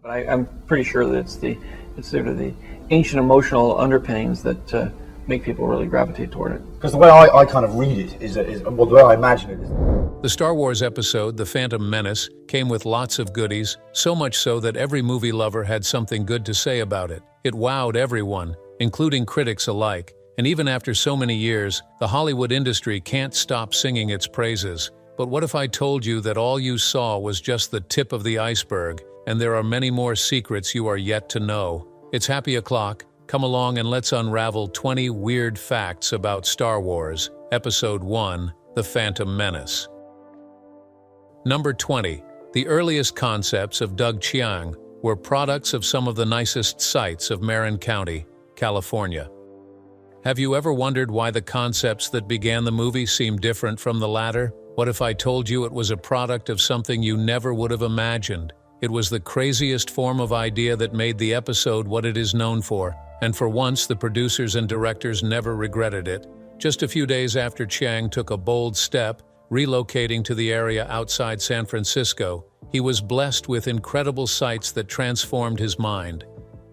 I'm pretty sure that it's sort of the ancient emotional underpinnings that make people really gravitate toward it. Because the way I kind of read it is well, the way I imagine it is. The Star Wars episode, The Phantom Menace, came with lots of goodies, so much so that every movie lover had something good to say about it. It wowed everyone, including critics alike. And even after so many years, the Hollywood industry can't stop singing its praises. But what if I told you that all you saw was just the tip of the iceberg, and there are many more secrets you are yet to know? It's Happy O'Clock. Come along and let's unravel 20 weird facts about Star Wars, Episode 1, The Phantom Menace. Number 20. The earliest concepts of Doug Chiang were products of some of the nicest sites of Marin County, California. Have you ever wondered why the concepts that began the movie seem different from the latter? What if I told you it was a product of something you never would have imagined? It was the craziest form of idea that made the episode what it is known for, and for once the producers and directors never regretted it. Just a few days after Chiang took a bold step, relocating to the area outside San Francisco, he was blessed with incredible sights that transformed his mind.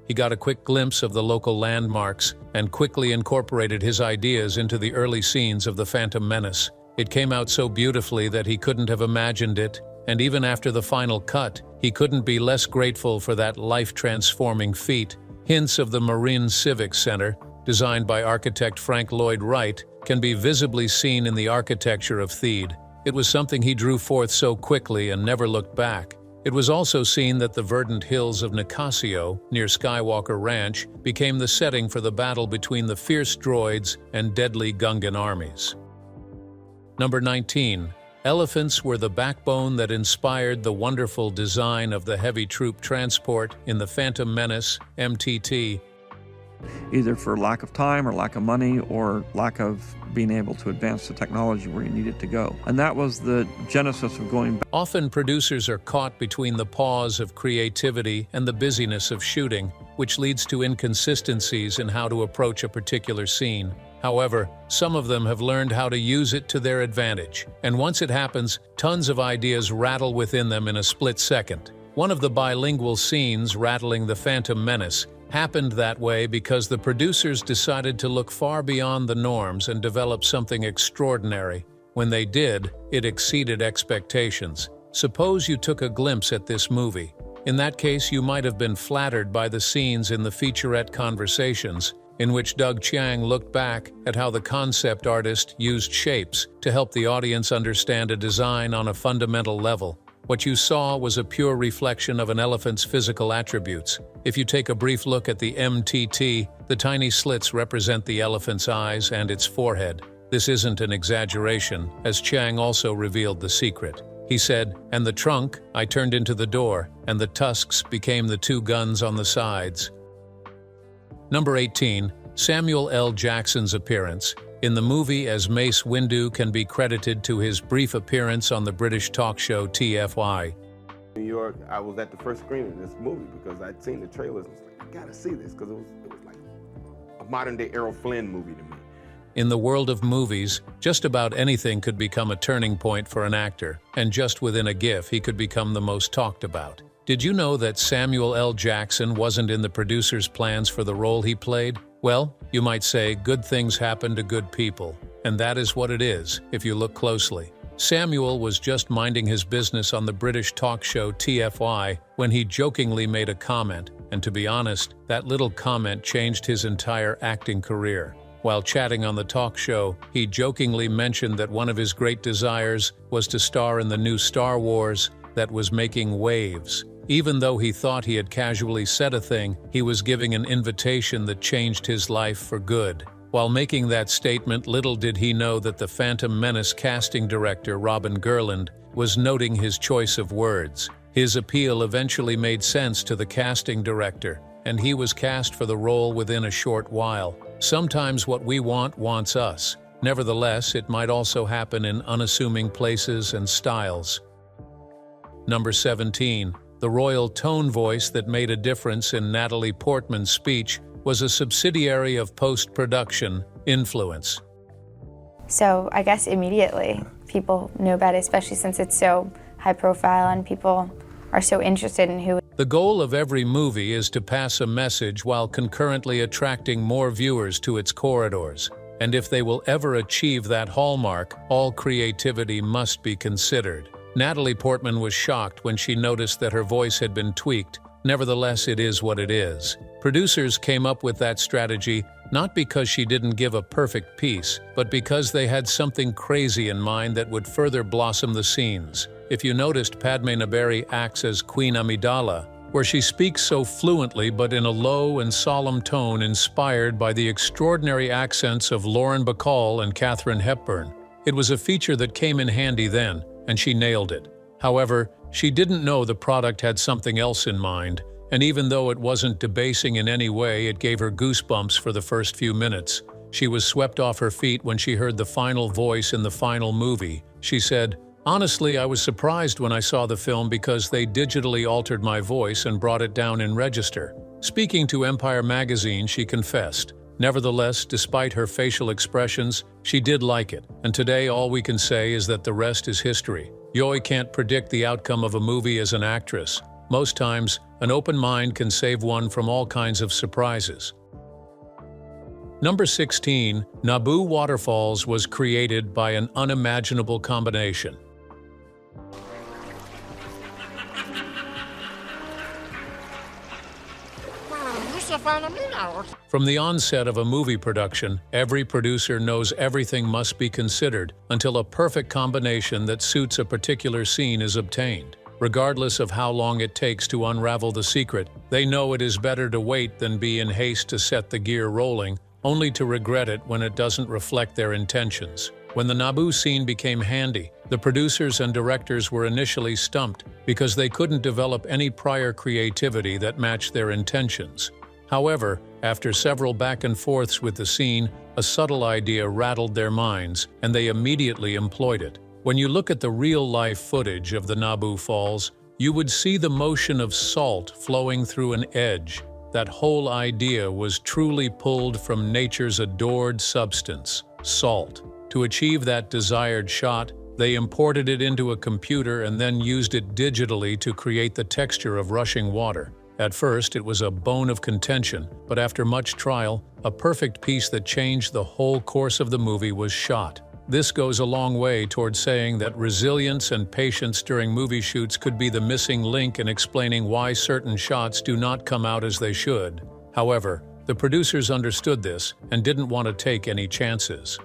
He got a quick glimpse of the local landmarks and quickly incorporated his ideas into the early scenes of The Phantom Menace. It came out so beautifully that he couldn't have imagined it, and even after the final cut, he couldn't be less grateful for that life-transforming feat. Hints of the Marin Civic Center, designed by architect Frank Lloyd Wright, can be visibly seen in the architecture of Theed. It was something he drew forth so quickly and never looked back. It was also seen that the verdant hills of Nicasio, near Skywalker Ranch, became the setting for the battle between the fierce droids and deadly Gungan armies. Number 19. Elephants were the backbone that inspired the wonderful design of the heavy troop transport in The Phantom Menace, MTT. Either for lack of time or lack of money or lack of being able to advance the technology where you need it to go. And that was the genesis of going back. Often producers are caught between the pause of creativity and the busyness of shooting, which leads to inconsistencies in how to approach a particular scene. However, some of them have learned how to use it to their advantage, and once it happens, tons of ideas rattle within them in a split second. One of the bilingual scenes rattling The Phantom Menace happened that way because the producers decided to look far beyond the norms and develop something extraordinary. When they did, it exceeded expectations. Suppose you took a glimpse at this movie. In that case, you might have been flattered by the scenes in the featurette Conversations, in which Doug Chiang looked back at how the concept artist used shapes to help the audience understand a design on a fundamental level. What you saw was a pure reflection of an elephant's physical attributes. If you take a brief look at the MTT, the tiny slits represent the elephant's eyes and its forehead. This isn't an exaggeration, as Chiang also revealed the secret. He said, "And the trunk, I turned into the door, and the tusks became the two guns on the sides." Number 18. Samuel L. Jackson's appearance in the movie as Mace Windu can be credited to his brief appearance on the British talk show TFY. New York, I was at the first screening of this movie because I'd seen the trailers and was like, I gotta see this, because it was like a modern-day Errol Flynn movie to me. In the world of movies, just about anything could become a turning point for an actor, and just within a GIF he could become the most talked about. Did you know that Samuel L. Jackson wasn't in the producer's plans for the role he played? Well, you might say good things happen to good people, and that is what it is, if you look closely. Samuel was just minding his business on the British talk show TFY when he jokingly made a comment, and to be honest, that little comment changed his entire acting career. While chatting on the talk show, he jokingly mentioned that one of his great desires was to star in the new Star Wars that was making waves. Even though he thought he had casually said a thing, he was giving an invitation that changed his life for good. While making that statement, little did he know that the Phantom Menace casting director Robin Gurland was noting his choice of words. His appeal eventually made sense to the casting director, and he was cast for the role within a short while. Sometimes what we want wants us. Nevertheless, it might also happen in unassuming places and styles. Number 17. The royal tone voice that made a difference in Natalie Portman's speech was a subsidiary of post-production influence. So I guess immediately people knew about it, especially since it's so high profile and people are so interested in who The goal of every movie is to pass a message while concurrently attracting more viewers to its corridors. And if they will ever achieve that hallmark, all creativity must be considered. Natalie Portman was shocked when she noticed that her voice had been tweaked. Nevertheless, it is what it is. Producers came up with that strategy not because she didn't give a perfect piece, but because they had something crazy in mind that would further blossom the scenes. If you noticed, Padme Naberrie acts as Queen Amidala, where she speaks so fluently but in a low and solemn tone inspired by the extraordinary accents of Lauren Bacall and Katharine Hepburn. It was a feature that came in handy then, and she nailed it. However, she didn't know the product had something else in mind, and even though it wasn't debasing in any way, it gave her goosebumps for the first few minutes. She was swept off her feet when she heard the final voice in the final movie. She said, "Honestly, I was surprised when I saw the film because they digitally altered my voice and brought it down in register." Speaking to Empire magazine, she confessed. Nevertheless, despite her facial expressions, she did like it, and today all we can say is that the rest is history. You can't predict the outcome of a movie as an actress. Most times, an open mind can save one from all kinds of surprises. Number 16, Naboo Waterfalls was created by an unimaginable combination. From the onset of a movie production, every producer knows everything must be considered until a perfect combination that suits a particular scene is obtained. Regardless of how long it takes to unravel the secret, they know it is better to wait than be in haste to set the gear rolling, only to regret it when it doesn't reflect their intentions. When the Naboo scene became handy, the producers and directors were initially stumped because they couldn't develop any prior creativity that matched their intentions. However, after several back and forths with the scene, a subtle idea rattled their minds, and they immediately employed it. When you look at the real-life footage of the Naboo Falls, you would see the motion of salt flowing through an edge. That whole idea was truly pulled from nature's adored substance, salt. To achieve that desired shot, they imported it into a computer and then used it digitally to create the texture of rushing water. At first, it was a bone of contention, but after much trial, a perfect piece that changed the whole course of the movie was shot. This goes a long way toward saying that resilience and patience during movie shoots could be the missing link in explaining why certain shots do not come out as they should. However, the producers understood this and didn't want to take any chances.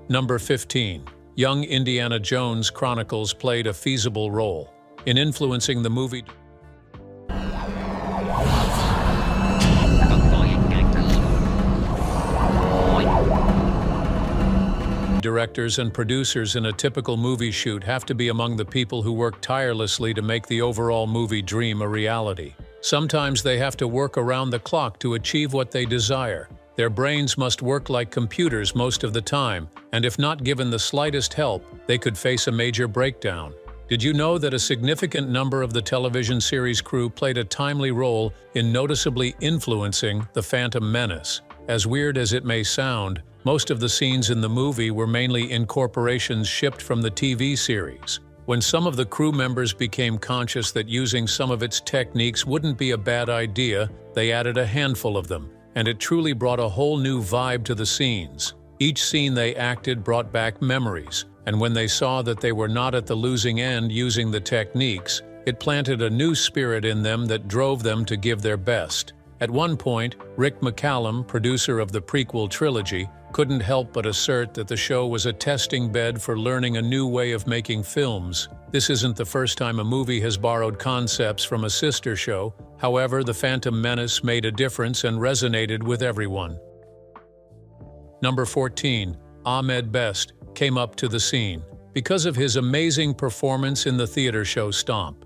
Number 15. Young Indiana Jones Chronicles played a feasible role in influencing the movie. Directors and producers in a typical movie shoot have to be among the people who work tirelessly to make the overall movie dream a reality. Sometimes they have to work around the clock to achieve what they desire. Their brains must work like computers most of the time, and if not given the slightest help, they could face a major breakdown. Did you know that a significant number of the television series crew played a timely role in noticeably influencing The Phantom Menace? As weird as it may sound, most of the scenes in the movie were mainly incorporations shipped from the TV series. When some of the crew members became conscious that using some of its techniques wouldn't be a bad idea, they added a handful of them, and it truly brought a whole new vibe to the scenes. Each scene they acted brought back memories, and when they saw that they were not at the losing end using the techniques, it planted a new spirit in them that drove them to give their best. At one point, Rick McCallum, producer of the prequel trilogy, couldn't help but assert that the show was a testing bed for learning a new way of making films. This isn't the first time a movie has borrowed concepts from a sister show. However, The Phantom Menace made a difference and resonated with everyone. Number 14. Ahmed Best came up to the scene because of his amazing performance in the theater show Stomp.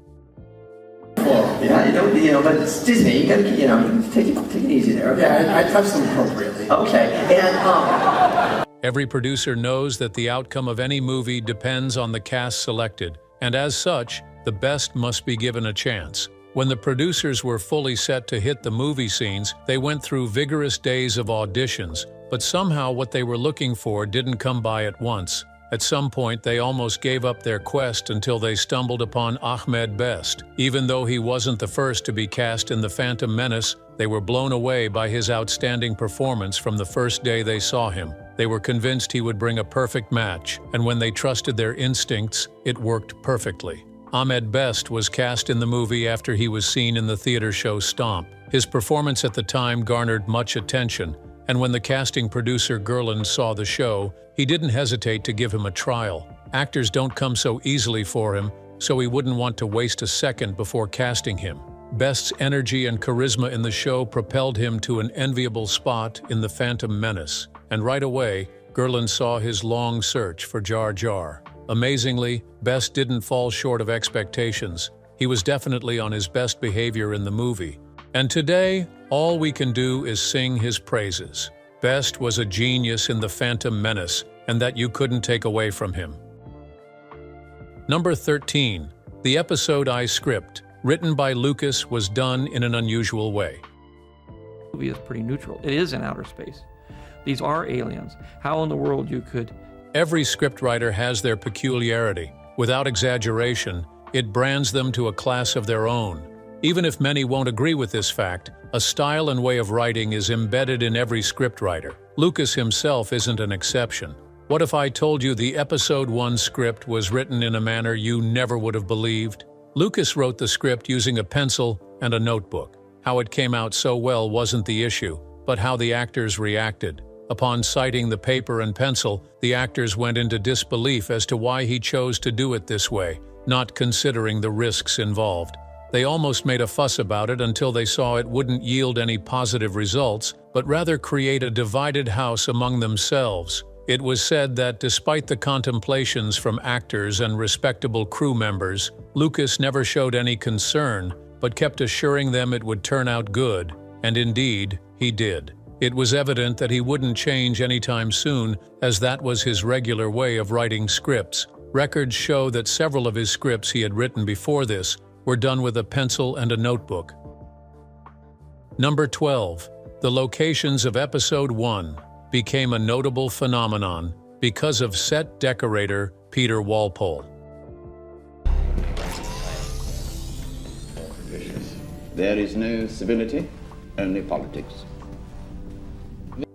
Yeah, but it's Disney. You gotta, take it easy there. Okay? Yeah, I touched them appropriately. Okay, and Every producer knows that the outcome of any movie depends on the cast selected, and as such, the best must be given a chance. When the producers were fully set to hit the movie scenes, they went through vigorous days of auditions, but somehow what they were looking for didn't come by at once. At some point, they almost gave up their quest until they stumbled upon Ahmed Best. Even though he wasn't the first to be cast in The Phantom Menace, they were blown away by his outstanding performance from the first day they saw him. They were convinced he would bring a perfect match, and when they trusted their instincts, it worked perfectly. Ahmed Best was cast in the movie after he was seen in the theater show Stomp. His performance at the time garnered much attention, and when the casting producer Gerland saw the show, he didn't hesitate to give him a trial. Actors don't come so easily for him, so he wouldn't want to waste a second before casting him. Best's energy and charisma in the show propelled him to an enviable spot in The Phantom Menace, and right away, Gerland saw his long search for Jar Jar. Amazingly, Best didn't fall short of expectations. He was definitely on his best behavior in the movie. And today, all we can do is sing his praises. Best was a genius in The Phantom Menace, and that you couldn't take away from him. Number 13. The episode I script, written by Lucas, was done in an unusual way. The movie is pretty neutral. It is in outer space. These are aliens. How in the world you could... Every scriptwriter has their peculiarity. Without exaggeration, it brands them to a class of their own. Even if many won't agree with this fact, a style and way of writing is embedded in every scriptwriter. Lucas himself isn't an exception. What if I told you the Episode 1 script was written in a manner you never would have believed? Lucas wrote the script using a pencil and a notebook. How it came out so well wasn't the issue, but how the actors reacted. Upon citing the paper and pencil, the actors went into disbelief as to why he chose to do it this way, not considering the risks involved. They almost made a fuss about it until they saw it wouldn't yield any positive results, but rather create a divided house among themselves. It was said that despite the contemplations from actors and respectable crew members, Lucas never showed any concern, but kept assuring them it would turn out good, and indeed, he did. It was evident that he wouldn't change anytime soon, as that was his regular way of writing scripts. Records show that several of his scripts he had written before this were done with a pencil and a notebook. Number 12. The locations of Episode 1 became a notable phenomenon because of set decorator Peter Walpole. There is no civility, only politics.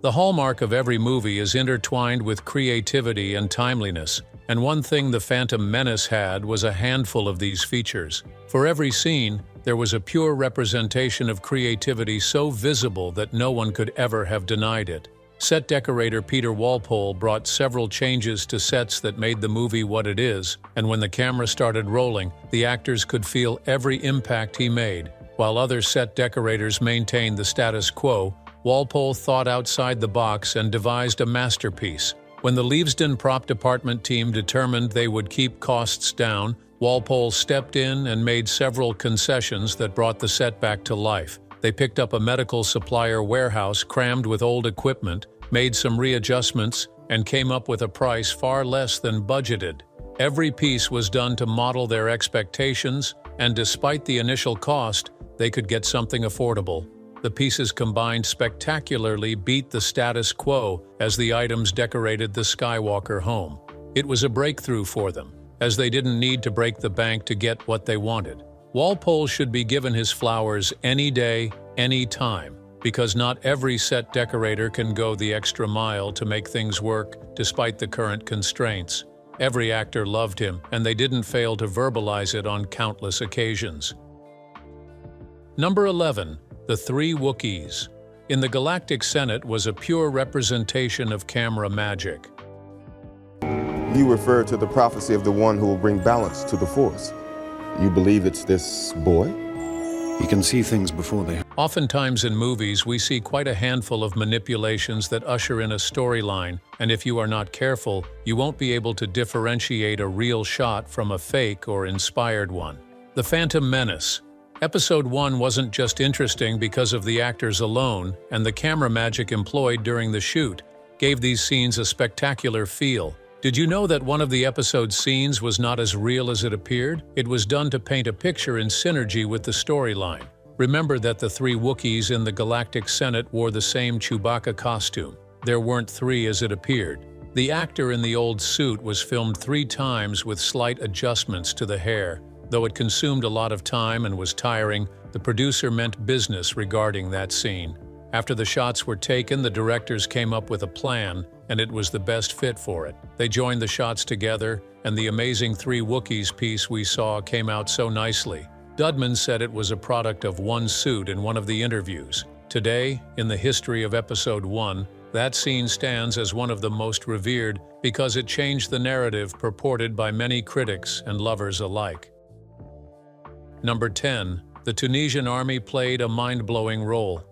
The hallmark of every movie is intertwined with creativity and timeliness, and one thing The Phantom Menace had was a handful of these features. For every scene, there was a pure representation of creativity so visible that no one could ever have denied it. Set decorator Peter Walpole brought several changes to sets that made the movie what it is, and when the camera started rolling, the actors could feel every impact he made. While other set decorators maintained the status quo, Walpole thought outside the box and devised a masterpiece. When the Leavesden prop department team determined they would keep costs down, Walpole stepped in and made several concessions that brought the set back to life. They picked up a medical supplier warehouse crammed with old equipment, made some readjustments, and came up with a price far less than budgeted. Every piece was done to model their expectations, and despite the initial cost, they could get something affordable. The pieces combined spectacularly beat the status quo as the items decorated the Skywalker home. It was a breakthrough for them, as they didn't need to break the bank to get what they wanted. Walpole should be given his flowers any day, any time, because not every set decorator can go the extra mile to make things work despite the current constraints. Every actor loved him, and they didn't fail to verbalize it on countless occasions. Number 11. The Three Wookiees. In the Galactic Senate was a pure representation of camera magic. You refer to the prophecy of the one who will bring balance to the Force. You believe it's this boy? He can see things before they happen. Oftentimes in movies, we see quite a handful of manipulations that usher in a storyline, and if you are not careful, you won't be able to differentiate a real shot from a fake or inspired one. The Phantom Menace. Episode 1 wasn't just interesting because of the actors alone, and the camera magic employed during the shoot gave these scenes a spectacular feel. Did you know that one of the episode's scenes was not as real as it appeared? It was done to paint a picture in synergy with the storyline. Remember that the three Wookiees in the Galactic Senate wore the same Chewbacca costume. There weren't three as it appeared. The actor in the old suit was filmed 3 times with slight adjustments to the hair. Though it consumed a lot of time and was tiring, the producer meant business regarding that scene. After the shots were taken, the directors came up with a plan, and it was the best fit for it. They joined the shots together, and the amazing 3 Wookiees piece we saw came out so nicely. Dudman said it was a product of one suit in one of the interviews. Today, in the history of Episode 1, that scene stands as one of the most revered because it changed the narrative purported by many critics and lovers alike. Number 10. The Tunisian army played a mind-blowing role.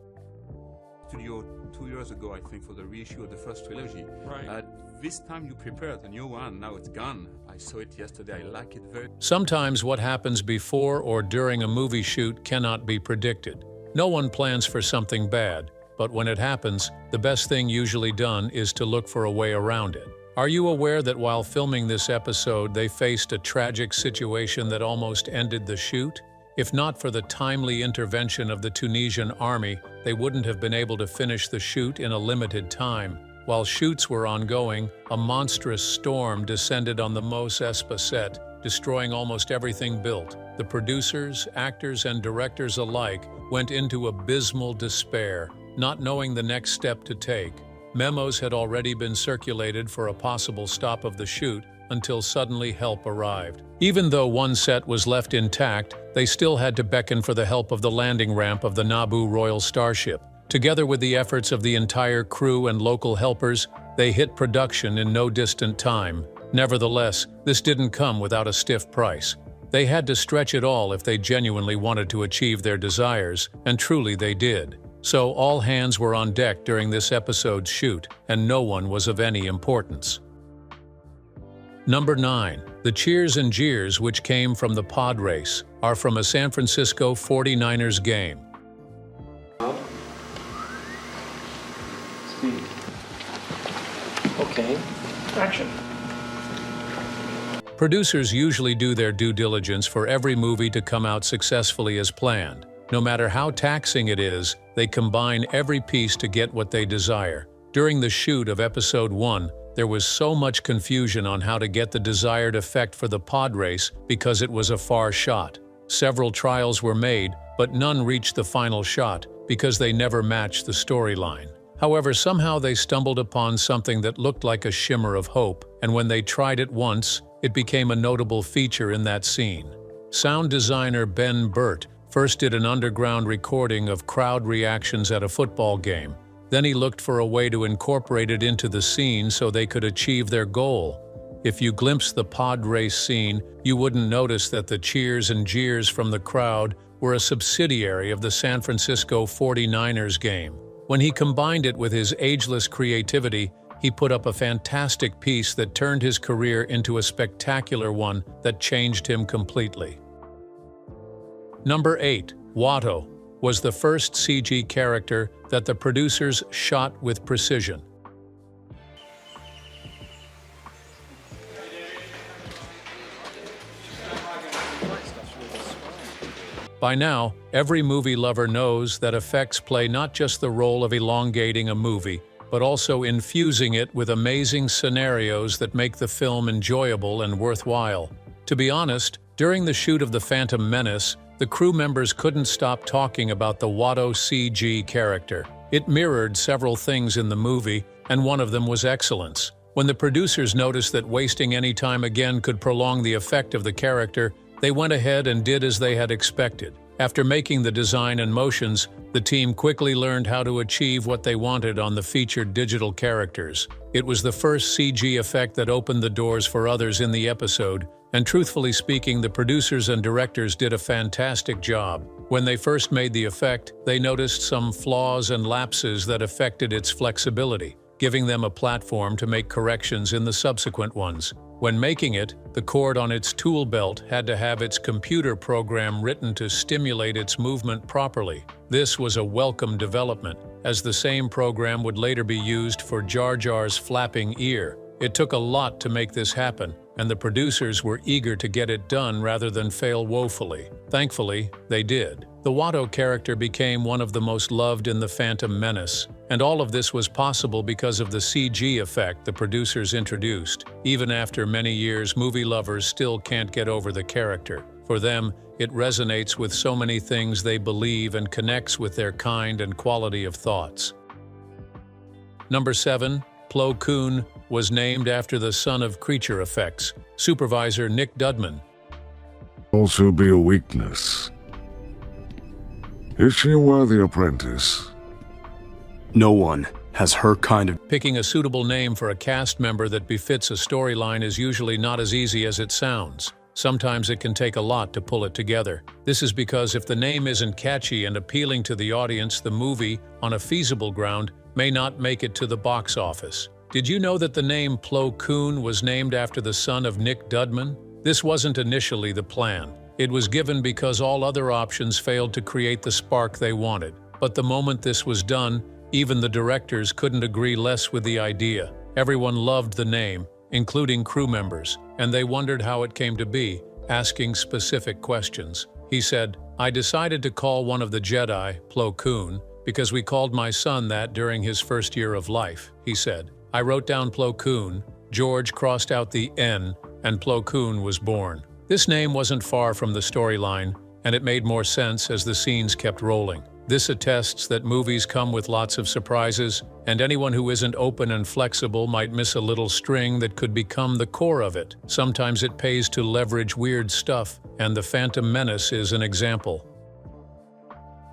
Studio 2 years ago, I think, for the reissue of the first trilogy. Right. This time you prepared a new one, now it's gone. I saw it yesterday, I like it very... Sometimes what happens before or during a movie shoot cannot be predicted. No one plans for something bad, but when it happens, the best thing usually done is to look for a way around it. Are you aware that while filming this episode, they faced a tragic situation that almost ended the shoot? If not for the timely intervention of the Tunisian army, they wouldn't have been able to finish the shoot in a limited time. While shoots were ongoing, a monstrous storm descended on the Mos Espa set, destroying almost everything built. The producers, actors, and directors alike went into abysmal despair, not knowing the next step to take. Memos had already been circulated for a possible stop of the shoot until suddenly help arrived. Even though one set was left intact, they still had to beckon for the help of the landing ramp of the Naboo Royal Starship. Together with the efforts of the entire crew and local helpers, they hit production in no distant time. Nevertheless, this didn't come without a stiff price. They had to stretch it all if they genuinely wanted to achieve their desires, and truly they did. So all hands were on deck during this episode's shoot, and no one was of any importance. Number 9. The cheers and jeers which came from the pod race are from a San Francisco 49ers game. Speed. Okay. Action. Producers usually do their due diligence for every movie to come out successfully as planned. No matter how taxing it is, they combine every piece to get what they desire. During the shoot of Episode 1, there was so much confusion on how to get the desired effect for the pod race because it was a far shot. Several trials were made, but none reached the final shot because they never matched the storyline. However, somehow they stumbled upon something that looked like a shimmer of hope, and when they tried it once, it became a notable feature in that scene. Sound designer Ben Burt first did an underground recording of crowd reactions at a football game. Then he looked for a way to incorporate it into the scene so they could achieve their goal. If you glimpsed the pod race scene, you wouldn't notice that the cheers and jeers from the crowd were a subsidiary of the San Francisco 49ers game. When he combined it with his ageless creativity, he put up a fantastic piece that turned his career into a spectacular one that changed him completely. Number 8. Watto was the first CG character that the producers shot with precision. By now, every movie lover knows that effects play not just the role of elongating a movie, but also infusing it with amazing scenarios that make the film enjoyable and worthwhile. To be honest, during the shoot of The Phantom Menace, the crew members couldn't stop talking about the Watto CG character. It mirrored several things in the movie, and one of them was excellence. When the producers noticed that wasting any time again could prolong the effect of the character, they went ahead and did as they had expected. After making the design and motions, the team quickly learned how to achieve what they wanted on the featured digital characters. It was the first CG effect that opened the doors for others in the episode, and truthfully speaking, the producers and directors did a fantastic job. When they first made the effect, they noticed some flaws and lapses that affected its flexibility, giving them a platform to make corrections in the subsequent ones. When making it, the cord on its tool belt had to have its computer program written to stimulate its movement properly. This was a welcome development, as the same program would later be used for Jar Jar's flapping ear. It took a lot to make this happen, and the producers were eager to get it done rather than fail woefully. Thankfully, they did. The Watto character became one of the most loved in the Phantom Menace, and all of this was possible because of the CG effect the producers introduced. Even after many years, movie lovers still can't get over the character. For them, it resonates with so many things they believe and connects with their kind and quality of thoughts. Number 7. Plo Koon was named after the son of creature effects, supervisor Nick Dudman. Also be a weakness. Is she a worthy apprentice? No one has her kind of... Picking a suitable name for a cast member that befits a storyline is usually not as easy as it sounds. Sometimes it can take a lot to pull it together. This is because if the name isn't catchy and appealing to the audience, the movie, on a feasible ground, may not make it to the box office. Did you know that the name Plo Koon was named after the son of Nick Dudman? This wasn't initially the plan. It was given because all other options failed to create the spark they wanted. But the moment this was done, even the directors couldn't agree less with the idea. Everyone loved the name, including crew members, and they wondered how it came to be, asking specific questions. He said, "I decided to call one of the Jedi Plo Koon because we called my son that during his first year of life," he said. "I wrote down Plo Koon, George crossed out the N, and Plo Koon was born." This name wasn't far from the storyline, and it made more sense as the scenes kept rolling. This attests that movies come with lots of surprises, and anyone who isn't open and flexible might miss a little string that could become the core of it. Sometimes it pays to leverage weird stuff, and The Phantom Menace is an example.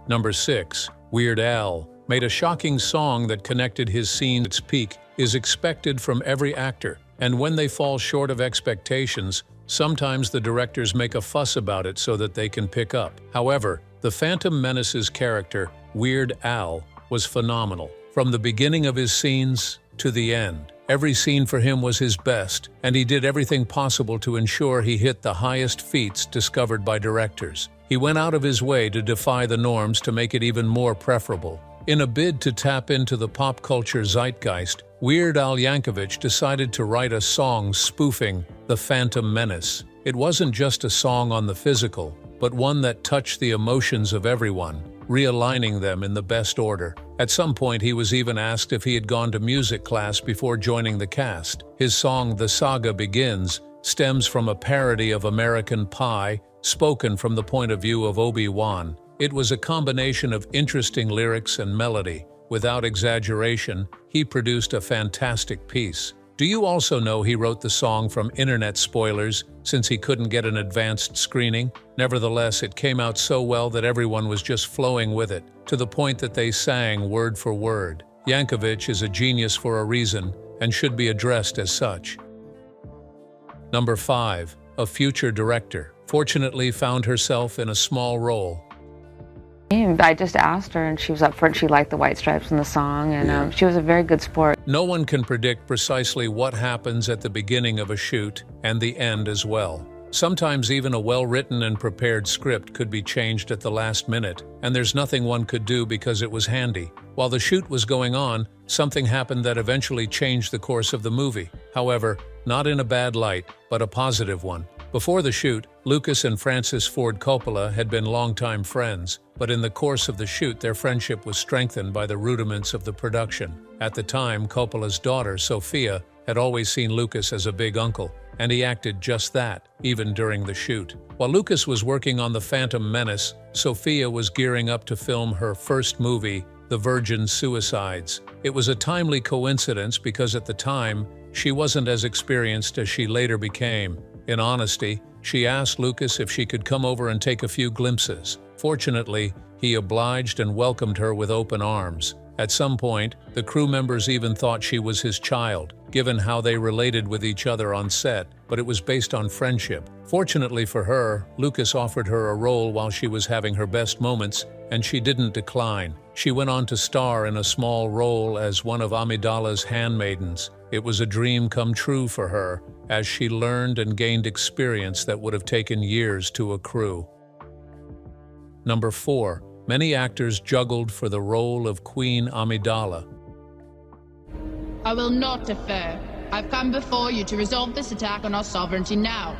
Number 6. Weird Al made a shocking song that connected his scene at its peak is expected from every actor, and when they fall short of expectations, sometimes the directors make a fuss about it so that they can pick up. However, the Phantom Menace's character, Weird Al, was phenomenal. From the beginning of his scenes to the end, every scene for him was his best, and he did everything possible to ensure he hit the highest feats discovered by directors. He went out of his way to defy the norms to make it even more preferable. In a bid to tap into the pop culture zeitgeist, Weird Al Yankovic decided to write a song spoofing The Phantom Menace. It wasn't just a song on the physical, but one that touched the emotions of everyone, realigning them in the best order. At some point, he was even asked if he had gone to music class before joining the cast. His song, The Saga Begins, stems from a parody of American Pie, spoken from the point of view of Obi-Wan. It was a combination of interesting lyrics and melody. Without exaggeration, he produced a fantastic piece. Do you also know he wrote the song from internet spoilers since he couldn't get an advanced screening? Nevertheless, it came out so well that everyone was just flowing with it, to the point that they sang word for word. Yankovic is a genius for a reason and should be addressed as such. Number 5. A future director fortunately found herself in a small role. I just asked her and she was up for it. She liked the White Stripes in the song, and she was a very good sport. No one can predict precisely what happens at the beginning of a shoot and the end as well. Sometimes even a well-written and prepared script could be changed at the last minute, and there's nothing one could do because it was handy. While the shoot was going on, something happened that eventually changed the course of the movie. However, not in a bad light, but a positive one. Before the shoot, Lucas and Francis Ford Coppola had been longtime friends, but in the course of the shoot their friendship was strengthened by the rudiments of the production. At the time, Coppola's daughter, Sophia, had always seen Lucas as a big uncle, and he acted just that, even during the shoot. While Lucas was working on The Phantom Menace, Sophia was gearing up to film her first movie, The Virgin Suicides. It was a timely coincidence because at the time, she wasn't as experienced as she later became. In honesty, she asked Lucas if she could come over and take a few glimpses. Fortunately, he obliged and welcomed her with open arms. At some point, the crew members even thought she was his child, given how they related with each other on set, but it was based on friendship. Fortunately for her, Lucas offered her a role while she was having her best moments, and she didn't decline. She went on to star in a small role as one of Amidala's handmaidens. It was a dream come true for her, as she learned and gained experience that would have taken years to accrue. Number 4. Many actors juggled for the role of Queen Amidala. I will not defer. I've come before you to resolve this attack on our sovereignty now.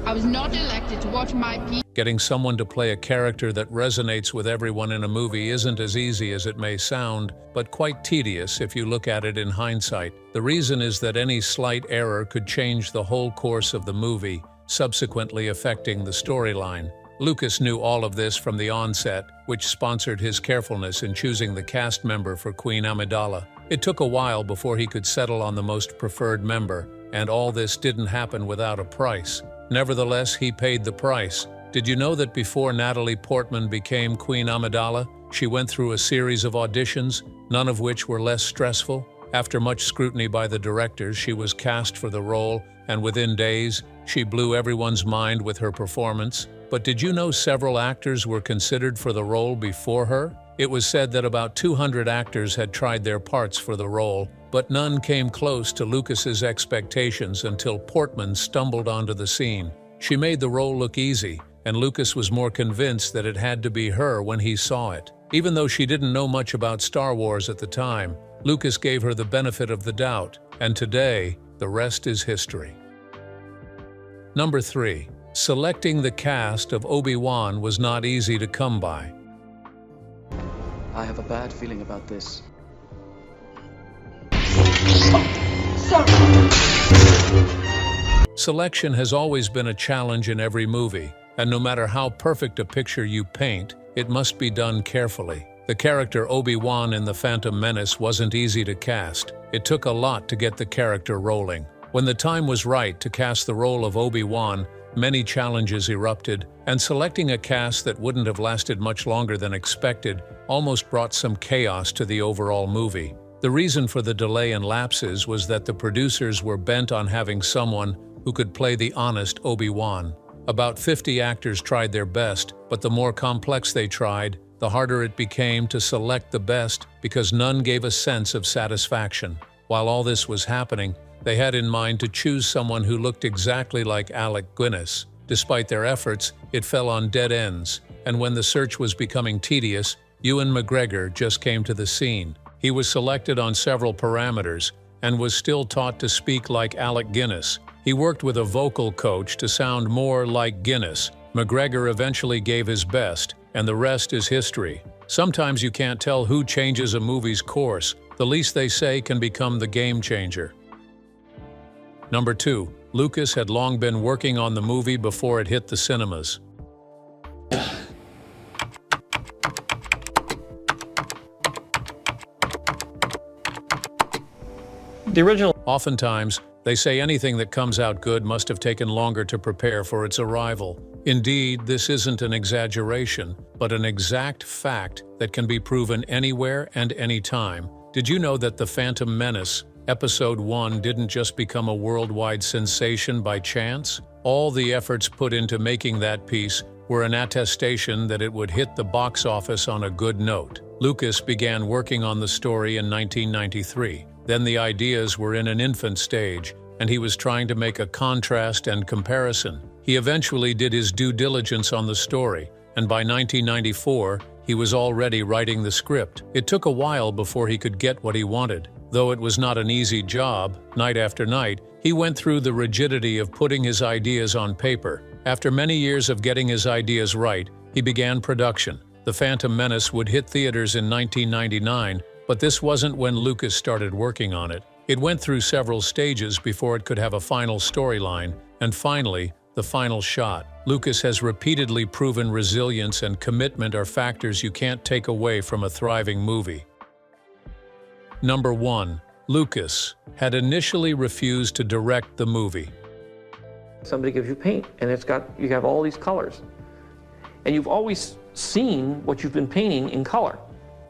I was not elected to watch my people. Getting someone to play a character that resonates with everyone in a movie isn't as easy as it may sound, but quite tedious if you look at it in hindsight. The reason is that any slight error could change the whole course of the movie, subsequently affecting the storyline. Lucas knew all of this from the onset, which sponsored his carefulness in choosing the cast member for Queen Amidala. It took a while before he could settle on the most preferred member, and all this didn't happen without a price. Nevertheless, he paid the price. Did you know that before Natalie Portman became Queen Amidala, she went through a series of auditions, none of which were less stressful? After much scrutiny by the directors, she was cast for the role, and within days, she blew everyone's mind with her performance. But did you know several actors were considered for the role before her? It was said that about 200 actors had tried their parts for the role, but none came close to Lucas's expectations until Portman stumbled onto the scene. She made the role look easy, and Lucas was more convinced that it had to be her when he saw it. Even though she didn't know much about Star Wars at the time, Lucas gave her the benefit of the doubt, and today, the rest is history. Number 3. Selecting the cast of Obi-Wan was not easy to come by. I have a bad feeling about this. Selection has always been a challenge in every movie, and no matter how perfect a picture you paint, it must be done carefully. The character Obi-Wan in The Phantom Menace wasn't easy to cast. It took a lot to get the character rolling. When the time was right to cast the role of Obi-Wan, many challenges erupted, and selecting a cast that wouldn't have lasted much longer than expected almost brought some chaos to the overall movie. The reason for the delay and lapses was that the producers were bent on having someone who could play the honest Obi-Wan. About 50 actors tried their best, but the more complex they tried, the harder it became to select the best because none gave a sense of satisfaction. While all this was happening, they had in mind to choose someone who looked exactly like Alec Guinness. Despite their efforts, it fell on dead ends, and when the search was becoming tedious, Ewan McGregor just came to the scene. He was selected on several parameters and was still taught to speak like Alec Guinness. He worked with a vocal coach to sound more like Guinness. McGregor eventually gave his best, and the rest is history. Sometimes you can't tell who changes a movie's course. The least they say can become the game changer. Number 2. Lucas had long been working on the movie before it hit the cinemas. The original. Oftentimes, they say anything that comes out good must have taken longer to prepare for its arrival. Indeed, this isn't an exaggeration, but an exact fact that can be proven anywhere and anytime. Did you know that The Phantom Menace, Episode 1 didn't just become a worldwide sensation by chance? All the efforts put into making that piece were an attestation that it would hit the box office on a good note. Lucas began working on the story in 1993. Then the ideas were in an infant stage, and he was trying to make a contrast and comparison. He eventually did his due diligence on the story, and by 1994, he was already writing the script. It took a while before he could get what he wanted. Though it was not an easy job, night after night, he went through the rigidity of putting his ideas on paper. After many years of getting his ideas right, he began production. The Phantom Menace would hit theaters in 1999, but this wasn't when Lucas started working on it. It went through several stages before it could have a final storyline, and finally, the final shot. Lucas has repeatedly proven resilience and commitment are factors you can't take away from a thriving movie. Number 1. Lucas had initially refused to direct the movie. Somebody gives you paint, and you have all these colors. And you've always seen what you've been painting in color.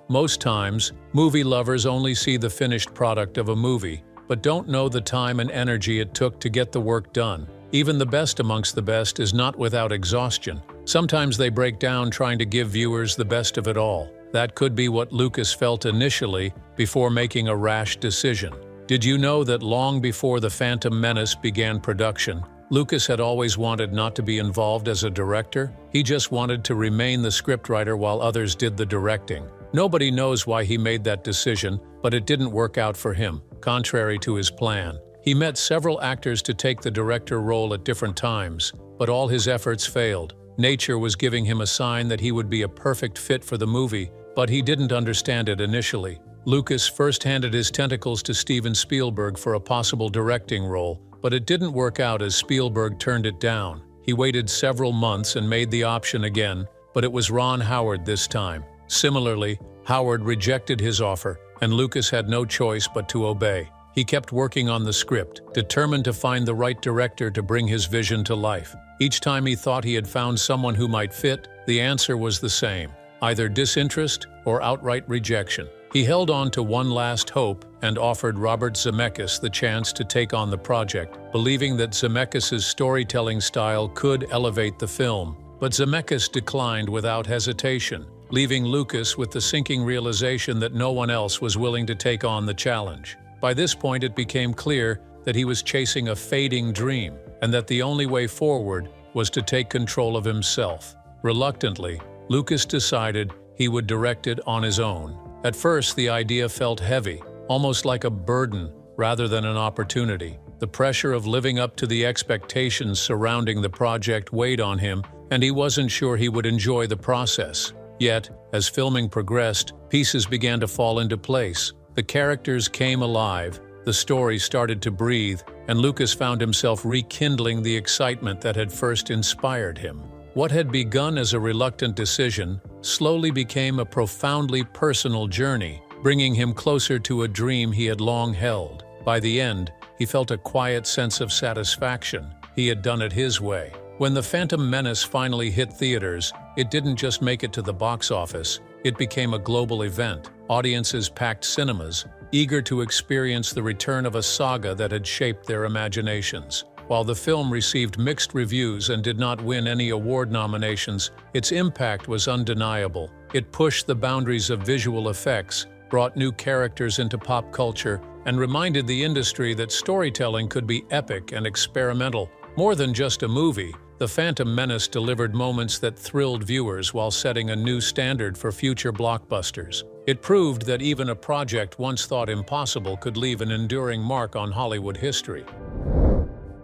Most times, movie lovers only see the finished product of a movie, but don't know the time and energy it took to get the work done. Even the best amongst the best is not without exhaustion. Sometimes they break down trying to give viewers the best of it all. That could be what Lucas felt initially before making a rash decision. Did you know that long before The Phantom Menace began production, Lucas had always wanted not to be involved as a director? He just wanted to remain the scriptwriter while others did the directing. Nobody knows why he made that decision, but it didn't work out for him. contrary to his plan. He met several actors to take the director role at different times, but all his efforts failed. Nature was giving him a sign that he would be a perfect fit for the movie, but he didn't understand it initially. Lucas first handed his tentacles to Steven Spielberg for a possible directing role, but it didn't work out as Spielberg turned it down. He waited several months and made the option again, but it was Ron Howard this time. Similarly, Howard rejected his offer, and Lucas had no choice but to obey. He kept working on the script, determined to find the right director to bring his vision to life. Each time he thought he had found someone who might fit, the answer was the same: either disinterest or outright rejection. He held on to one last hope and offered Robert Zemeckis the chance to take on the project, believing that Zemeckis' storytelling style could elevate the film. But Zemeckis declined without hesitation, leaving Lucas with the sinking realization that no one else was willing to take on the challenge. By this point, it became clear that he was chasing a fading dream, and that the only way forward was to take control of himself. Reluctantly, Lucas decided he would direct it on his own. At first, the idea felt heavy, almost like a burden rather than an opportunity. The pressure of living up to the expectations surrounding the project weighed on him, and he wasn't sure he would enjoy the process. Yet, as filming progressed, pieces began to fall into place. The characters came alive, the story started to breathe, and Lucas found himself rekindling the excitement that had first inspired him. What had begun as a reluctant decision slowly became a profoundly personal journey, bringing him closer to a dream he had long held. By the end, he felt a quiet sense of satisfaction. He had done it his way. When The Phantom Menace finally hit theaters, it didn't just make it to the box office, it became a global event. Audiences packed cinemas, eager to experience the return of a saga that had shaped their imaginations. While the film received mixed reviews and did not win any award nominations, its impact was undeniable. It pushed the boundaries of visual effects, brought new characters into pop culture, and reminded the industry that storytelling could be epic and experimental. More than just a movie, The Phantom Menace delivered moments that thrilled viewers while setting a new standard for future blockbusters. It proved that even a project once thought impossible could leave an enduring mark on Hollywood history.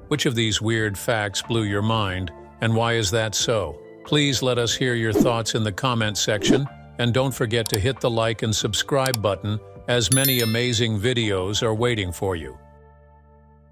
Which of these weird facts blew your mind, and why is that so? Please let us hear your thoughts in the comment section, and don't forget to hit the like and subscribe button, as many amazing videos are waiting for you.